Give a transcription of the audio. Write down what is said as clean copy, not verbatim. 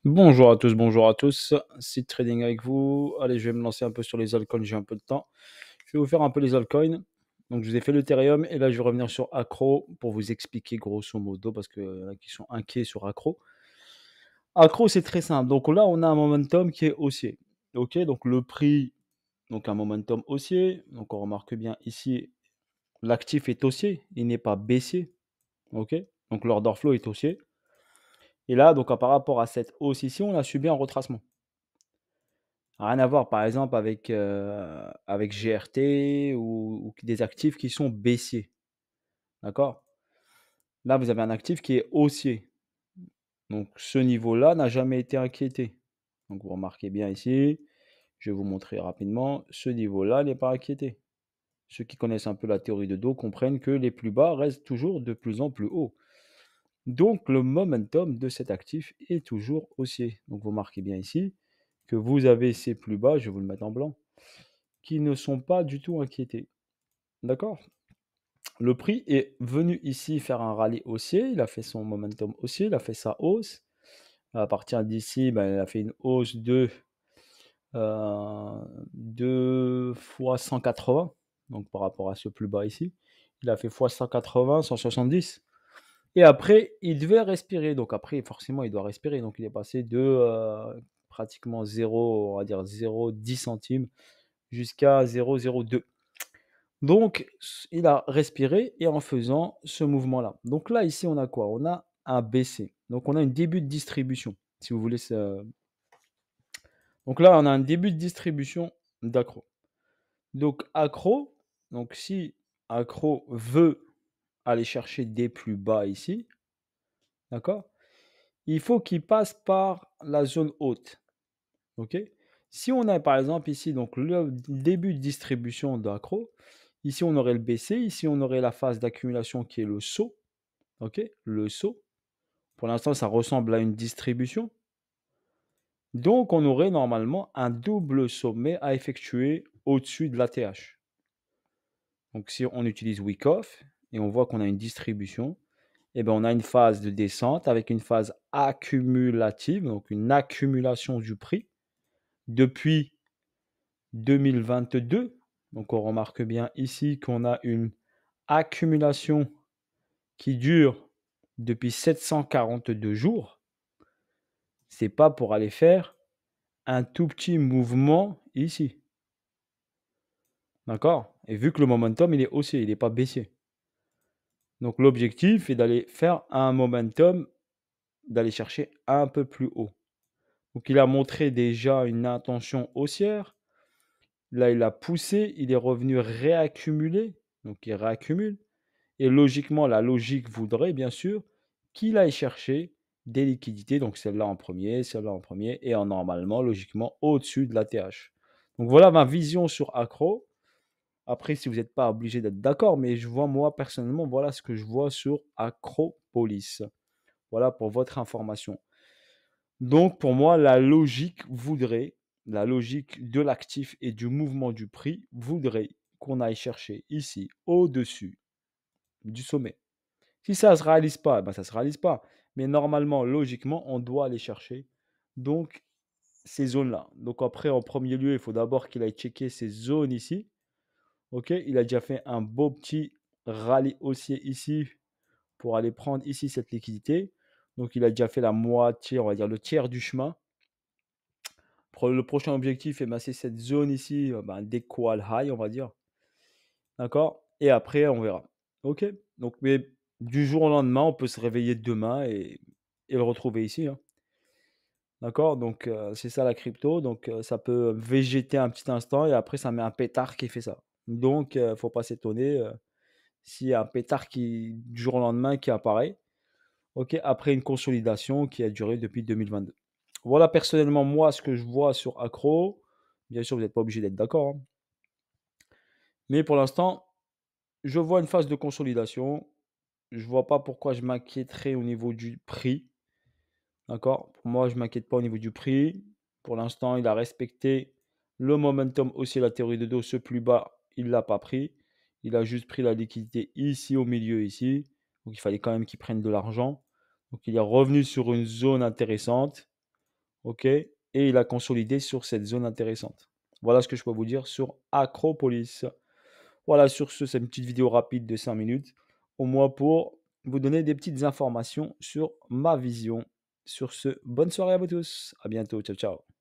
Bonjour à tous, Seed Trading avec vous. Allez, je vais me lancer un peu sur les altcoins, j'ai un peu de temps. Je vais vous faire un peu les altcoins. Donc, je vous ai fait l'Ethereum et là, je vais revenir sur Accro pour vous expliquer grosso modo parce qu'il y en a qui sont inquiets sur Accro. Accro, c'est très simple. Donc là, on a un momentum qui est haussier. Ok, donc le prix, donc un momentum haussier. Donc, on remarque bien ici, l'actif est haussier, il n'est pas baissier. Ok, donc l'order flow est haussier. Et là, donc par rapport à cette hausse ici, on a subi un retracement. Rien à voir, par exemple, avec GRT ou des actifs qui sont baissiers. D'accord? Là, vous avez un actif qui est haussier. Donc, ce niveau-là n'a jamais été inquiété. Donc, vous remarquez bien ici, je vais vous montrer rapidement, ce niveau-là n'est pas inquiété. Ceux qui connaissent un peu la théorie de dos comprennent que les plus bas restent toujours de plus en plus hauts. Donc, le momentum de cet actif est toujours haussier. Donc, vous marquez bien ici que vous avez ces plus bas, je vais vous le mettre en blanc, qui ne sont pas du tout inquiétés. D'accord? Le prix est venu ici faire un rallye haussier, il a fait son momentum haussier, il a fait sa hausse. À partir d'ici, ben, il a fait une hausse de 2 fois 180, donc par rapport à ce plus bas ici. Il a fait fois 180, 170. Et après, il devait respirer. Donc après, forcément, il doit respirer. Donc il est passé de pratiquement 0, on va dire 0,10 centimes jusqu'à 0,02. Donc, il a respiré et en faisant ce mouvement-là. Donc là, ici, on a quoi? On a un BC. Donc, on a un début de distribution, si vous voulez. Donc là, on a un début de distribution d'accro. Donc, accro, donc si accro veut aller chercher des plus bas ici, d'accord? Il faut qu'il passe par la zone haute. OK? Si on a par exemple ici donc le début de distribution d'accro, ici on aurait le BC, ici on aurait la phase d'accumulation qui est le saut. OK? Le saut. Pour l'instant, ça ressemble à une distribution. Donc on aurait normalement un double sommet à effectuer au-dessus de l'ATH. Donc si on utilise Wick Off et on voit qu'on a une distribution, eh bien, on a une phase de descente avec une phase accumulative, donc une accumulation du prix depuis 2022. Donc on remarque bien ici qu'on a une accumulation qui dure depuis 742 jours. C'est pas pour aller faire un tout petit mouvement ici. D'accord? Et vu que le momentum, il est haussier, il n'est pas baissier. Donc l'objectif est d'aller faire un momentum, d'aller chercher un peu plus haut. Donc il a montré déjà une intention haussière. Là, il a poussé, il est revenu réaccumuler. Donc il réaccumule. Et logiquement, la logique voudrait bien sûr qu'il aille chercher des liquidités, donc celle-là en premier, et en normalement, logiquement, au-dessus de la TH. Donc voilà ma vision sur Accro. Après, si vous n'êtes pas obligé d'être d'accord, mais je vois moi personnellement, voilà ce que je vois sur Acropolis. Voilà pour votre information. Donc pour moi, la logique de l'actif et du mouvement du prix voudrait qu'on aille chercher ici, au-dessus du sommet. Si ça ne se réalise pas, ben ça ne se réalise pas. Mais normalement, logiquement, on doit aller chercher donc ces zones-là. Donc après, en premier lieu, il faut d'abord qu'il aille checker ces zones ici. OK, il a déjà fait un beau petit rallye haussier ici pour aller prendre ici cette liquidité. Donc il a déjà fait la moitié, on va dire le tiers du chemin. Le prochain objectif est c'est cette zone ici, d'equal high, on va dire. D'accord? Et après, on verra. OK? Donc, mais du jour au lendemain, on peut se réveiller demain et le retrouver ici, hein. D'accord? Donc, c'est ça la crypto. Donc, ça peut végéter un petit instant et après, ça met un pétard qui fait ça. Donc, faut pas s'étonner s'il y a un pétard du jour au lendemain qui apparaît. OK? Après une consolidation qui a duré depuis 2022. Voilà personnellement, moi, ce que je vois sur Accro. Bien sûr, vous n'êtes pas obligé d'être d'accord, hein. Mais pour l'instant, je vois une phase de consolidation. Je vois pas pourquoi je m'inquiéterais au niveau du prix. D'accord? Pour moi, je m'inquiète pas au niveau du prix. Pour l'instant, il a respecté le momentum aussi, la théorie de dos, ce plus bas, il l'a pas pris. Il a juste pris la liquidité ici au milieu, ici. Donc il fallait quand même qu'il prenne de l'argent. Donc il est revenu sur une zone intéressante. OK? Et il a consolidé sur cette zone intéressante. Voilà ce que je peux vous dire sur Acropolis. Voilà, sur ce, c'est une petite vidéo rapide de 5 minutes, au moins pour vous donner des petites informations sur ma vision. Sur ce, bonne soirée à vous tous. À bientôt. Ciao, ciao.